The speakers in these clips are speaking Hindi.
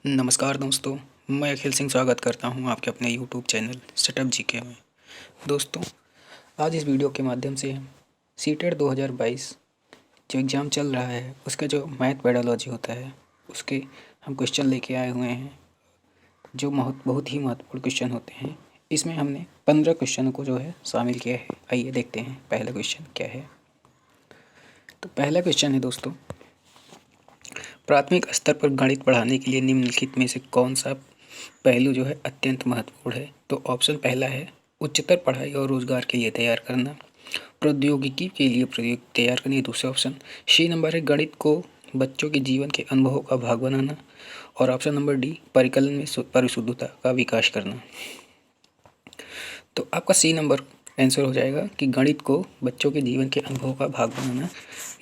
नमस्कार दोस्तों, मैं अखिल सिंह स्वागत करता हूं आपके अपने यूट्यूब चैनल सेटअप जीके में। दोस्तों, आज इस वीडियो के माध्यम से हम सीटेट 2022 जो एग्ज़ाम चल रहा है उसका जो मैथ पेडालॉजी होता है उसके हम क्वेश्चन लेके आए हुए हैं, जो बहुत ही महत्वपूर्ण क्वेश्चन होते हैं। इसमें हमने 15 क्वेश्चन को जो है शामिल किया है। आइए देखते हैं पहला क्वेश्चन क्या है। तो पहला क्वेश्चन है दोस्तों, प्राथमिक स्तर पर गणित पढ़ाने के लिए निम्नलिखित में से कौन सा पहलू जो है अत्यंत महत्वपूर्ण है। तो ऑप्शन पहला है उच्चतर पढ़ाई और रोजगार के लिए तैयार करना, प्रौद्योगिकी के लिए प्रौद्योगिकी तैयार करनी। दूसरा ऑप्शन सी नंबर है गणित को बच्चों के जीवन के अनुभवों का भाग बनाना, और ऑप्शन नंबर डी परिकलन में परिशुद्धता का विकास करना। तो आपका सी नंबर आंसर हो जाएगा कि गणित को बच्चों के जीवन के अनुभवों का भाग बनाना,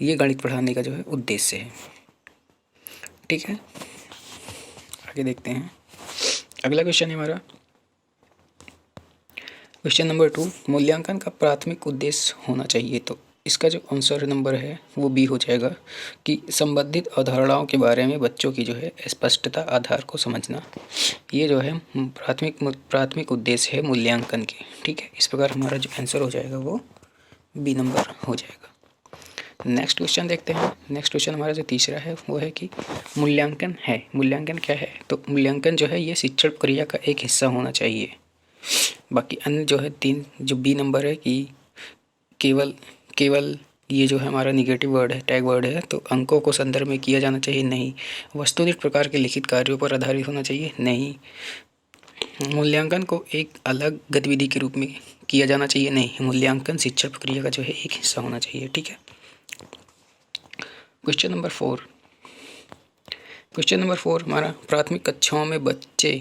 ये गणित पढ़ाने का जो है उद्देश्य है। ठीक है, आगे देखते हैं। अगला क्वेश्चन है हमारा क्वेश्चन नंबर 2, मूल्यांकन का प्राथमिक उद्देश्य होना चाहिए। तो इसका जो आंसर नंबर है वो बी हो जाएगा कि संबंधित अवधारणाओं के बारे में बच्चों की जो है स्पष्टता, आधार को समझना, ये जो है प्राथमिक उद्देश्य है मूल्यांकन के। ठीक है, इस प्रकार हमारा जो आंसर हो जाएगा वो बी नंबर हो जाएगा। नेक्स्ट क्वेश्चन देखते हैं। नेक्स्ट क्वेश्चन हमारा जो तीसरा है वो है कि मूल्यांकन क्या है। तो मूल्यांकन जो है ये शिक्षण प्रक्रिया का एक हिस्सा होना चाहिए। बाकी अन्य जो है तीन, जो बी नंबर है कि केवल ये जो है हमारा निगेटिव वर्ड है, टैग वर्ड है, तो अंकों को संदर्भ में किया जाना चाहिए, नहीं। वस्तुनिष्ठ प्रकार के लिखित कार्यों पर आधारित होना चाहिए, नहीं। मूल्यांकन को एक अलग गतिविधि के रूप में किया जाना चाहिए, नहीं। मूल्यांकन शिक्षण प्रक्रिया का जो है एक हिस्सा होना चाहिए। ठीक है, क्वेश्चन नंबर 4 हमारा प्राथमिक कक्षाओं में बच्चे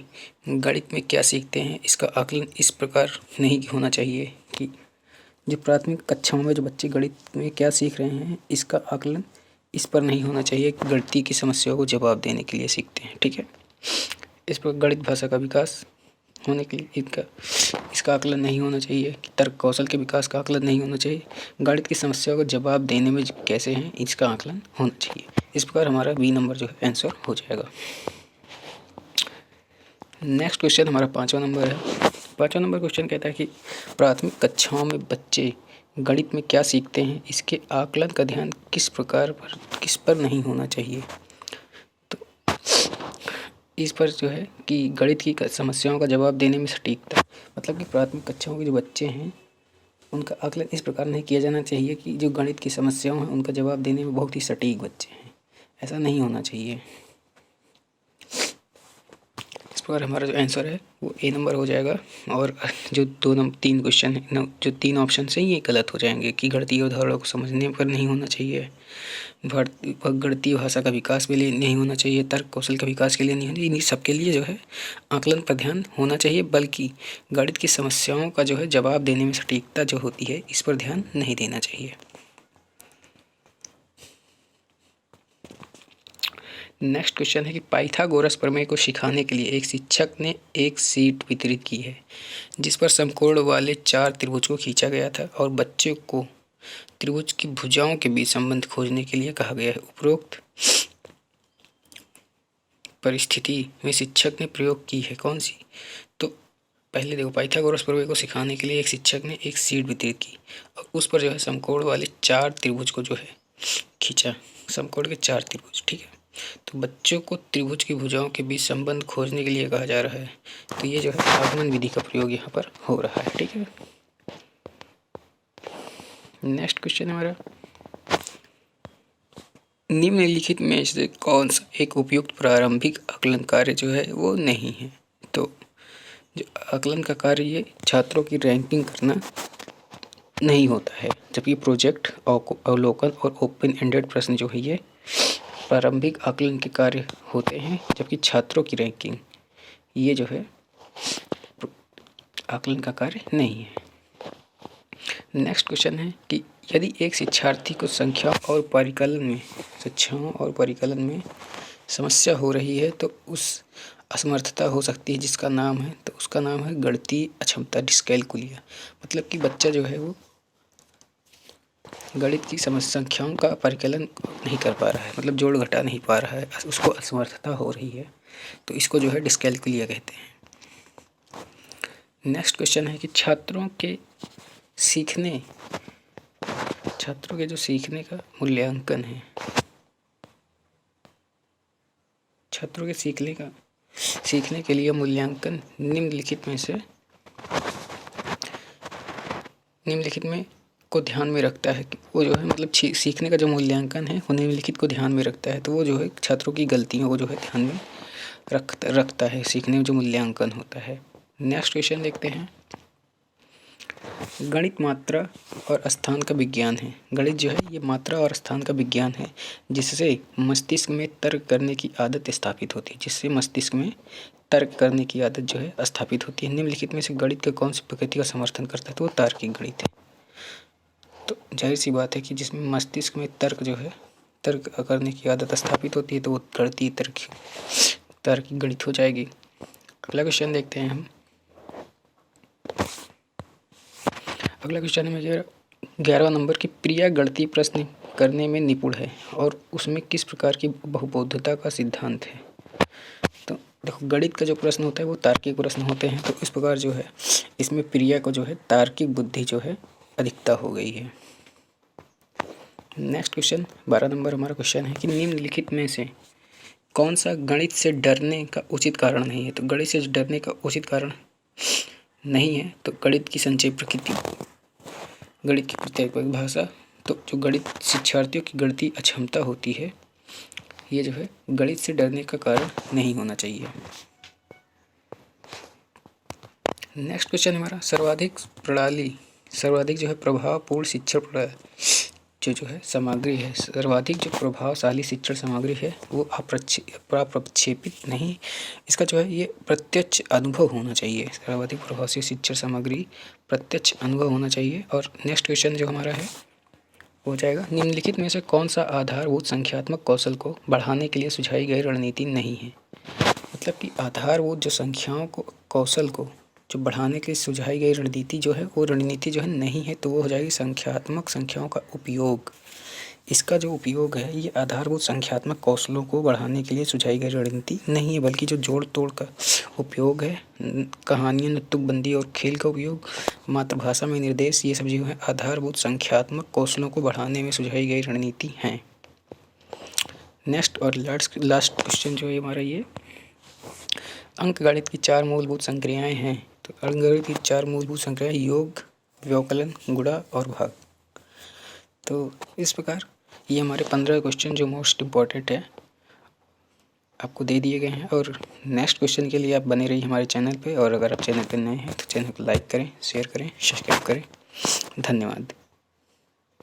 गणित में क्या सीखते हैं, इसका आकलन इस प्रकार नहीं होना चाहिए कि जो प्राथमिक कक्षाओं में जो बच्चे गणित में क्या सीख रहे हैं इसका आकलन इस पर नहीं होना चाहिए कि गणितीय की समस्याओं को जवाब देने के लिए सीखते हैं। ठीक है, इस पर गणित भाषा का विकास होने के लिए इसका आकलन नहीं होना चाहिए कि तर्क कौशल के विकास का आकलन नहीं होना चाहिए, गणित की समस्याओं को जवाब देने में कैसे हैं इसका आकलन होना चाहिए। इस प्रकार हमारा बी नंबर जो है आंसर हो जाएगा। नेक्स्ट क्वेश्चन हमारा 5वां नंबर है। 5वां नंबर क्वेश्चन कहता है कि प्राथमिक कक्षाओं में बच्चे गणित में क्या सीखते हैं, इसके आकलन का ध्यान किस पर नहीं होना चाहिए। तो इस पर जो है कि गणित की समस्याओं का जवाब देने में सटीकता, मतलब कि प्राथमिक कक्षाओं के जो बच्चे हैं उनका आकलन इस प्रकार नहीं किया जाना चाहिए कि जो गणित की समस्याओं हैं उनका जवाब देने में बहुत ही सटीक बच्चे हैं, ऐसा नहीं होना चाहिए। इस प्रकार हमारा जो आंसर है वो ए नंबर हो जाएगा, और जो 3 क्वेश्चन है, जो 3 ऑप्शन है ये गलत हो जाएंगे कि गणितीय अवधारणाओं को समझने पर नहीं होना चाहिए, गणितीय भाषा का विकास के लिए नहीं होना चाहिए, तर्क कौशल का विकास के लिए नहीं होना चाहिए। इन सबके लिए जो है आकलन पर ध्यान होना चाहिए, बल्कि गणित की समस्याओं का जो है जवाब देने में सटीकता जो होती है इस पर ध्यान नहीं देना चाहिए। नेक्स्ट क्वेश्चन है कि पाइथागोरस प्रमेय को सिखाने के लिए एक शिक्षक ने एक शीट वितरित की है जिस पर समकोण वाले 4 त्रिभुज को खींचा गया था और बच्चे को त्रिभुज की भुजाओं के बीच संबंध खोजने के लिए कहा गया है। उपरोक्त परिस्थिति में शिक्षक ने प्रयोग की है कौन सी। तो पहले देखो, पाइथागोरस प्रमेय को सिखाने के लिए एक शिक्षक ने एक शीट वितरित की और उस पर जो है समकोण वाले 4 त्रिभुज को जो है खींचा, समकोण के 4 त्रिभुज। ठीक है, तो बच्चों को त्रिभुज की भुजाओं के बीच संबंध खोजने के लिए कहा जा रहा है, तो ये जो है आगमन विधि का प्रयोग यहाँ पर हो रहा है। ठीक है, नेक्स्ट क्वेश्चन है हमारा, निम्नलिखित में से कौन सा एक उपयुक्त प्रारंभिक आकलन कार्य जो है वो नहीं है। तो जो आकलन का कार्य ये छात्रों की रैंकिंग करना नहीं होता है, जबकि प्रोजेक्ट, अवलोकन और ओपन एंडेड प्रश्न जो है ये प्रारंभिक आकलन के कार्य होते हैं, जबकि छात्रों की रैंकिंग ये जो है आकलन का कार्य नहीं है। नेक्स्ट क्वेश्चन है कि यदि एक शिक्षार्थी को संख्याओं और परिकलन में समस्या हो रही है तो उस असमर्थता हो सकती है जिसका नाम है, तो उसका नाम है गणितीय अक्षमता, डिस्कैलकुलिया। मतलब कि बच्चा जो है वो गणित की संख्याओं का परिकलन नहीं कर पा रहा है, मतलब जोड़ घटा नहीं पा रहा है, उसको असमर्थता हो रही है, तो इसको जो है डिस्कैल्कुलिया कहते हैं। नेक्स्ट क्वेश्चन है कि छात्रों के जो सीखने का मूल्यांकन है, छात्रों के सीखने के लिए मूल्यांकन निम्नलिखित में को ध्यान में रखता है कि वो जो है मतलब सीखने का जो मूल्यांकन है वो निम्नलिखित को ध्यान में रखता है, तो वो जो है छात्रों की गलतियों को जो है ध्यान में रखता है सीखने में जो मूल्यांकन होता है। नेक्स्ट क्वेश्चन देखते हैं। गणित मात्रा और स्थान का विज्ञान है। गणित जो है ये मात्रा और स्थान का विज्ञान है, जिससे मस्तिष्क में तर्क करने की आदत स्थापित होती है, जो है स्थापित होती है। निम्नलिखित में से गणित के कौन सी प्रकृति का समर्थन करता है, तो वो तार्किक गणित है। तो जाहिर सी बात है कि जिसमें मस्तिष्क में तर्क करने की आदत स्थापित होती है, तो वो गणितीय तार्किक गणित हो जाएगी। अगला क्वेश्चन देखते हैं हम। अगला क्वेश्चन में 11वां नंबर की प्रिया गणितीय प्रश्न करने में निपुण है और उसमें किस प्रकार की बहुबोधता का सिद्धांत है। तो देखो, गणित का जो प्रश्न होता है वो तार्किक प्रश्न होते हैं, तो इस प्रकार जो है इसमें प्रिया को जो है तार्किक बुद्धि जो है अधिकता हो गई है। नेक्स्ट क्वेश्चन 12 नंबर हमारा क्वेश्चन है कि निम्नलिखित में से कौन सा गणित से डरने का उचित कारण नहीं है। तो गणित से डरने का उचित कारण नहीं है तो गणित की संचय प्रकृति, गणित की प्रत्येक भाषा, तो जो गणित शिक्षार्थियों की गणितीय अक्षमता होती है, ये जो है गणित से डरने का कारण नहीं होना चाहिए। नेक्स्ट क्वेश्चन हमारा सर्वाधिक जो है प्रभावपूर्ण शिक्षण प्रणाली जो है सामग्री है, सर्वाधिक जो प्रभावशाली शिक्षण सामग्री है वो अप्रक्षेपित नहीं, इसका जो है ये प्रत्यक्ष अनुभव होना चाहिए। सर्वाधिक प्रभावशाली शिक्षण सामग्री प्रत्यक्ष अनुभव होना चाहिए। और नेक्स्ट क्वेश्चन जो हमारा है हो जाएगा, निम्नलिखित में से कौन सा आधारभूत संख्यात्मक कौशल को बढ़ाने के लिए सुझाई गई रणनीति नहीं है। मतलब कि आधारभूत जो संख्याओं को कौशल को जो बढ़ाने के लिए सुझाई गई रणनीति जो है वो रणनीति जो है नहीं है, तो वो हो जाएगी संख्यात्मक संख्याओं का उपयोग। इसका जो उपयोग है ये आधारभूत संख्यात्मक कौशलों को बढ़ाने के लिए सुझाई गई रणनीति नहीं है, बल्कि जो जोड़ तोड़ का उपयोग है, कहानियाँ, तुकबंदी और खेल का उपयोग, मातृभाषा में निर्देश, ये सब जो है आधारभूत संख्यात्मक कौशलों को बढ़ाने में सुझाई गई रणनीति हैं। नेक्स्ट और लास्ट क्वेश्चन जो है हमारा ये अंकगणित की 4 मूलभूत संक्रियाएं हैं। तो अंकगणित की 4 मूलभूत संक्रियाएं योग, व्यवकलन, गुणा और भाग। तो इस प्रकार ये हमारे 15 क्वेश्चन जो मोस्ट इम्पॉर्टेंट है आपको दे दिए गए हैं। और नेक्स्ट क्वेश्चन के लिए आप बने रहिए हमारे चैनल पे, और अगर आप चैनल पे नए हैं तो चैनल को लाइक करें, शेयर करें, सब्सक्राइब करें। धन्यवाद।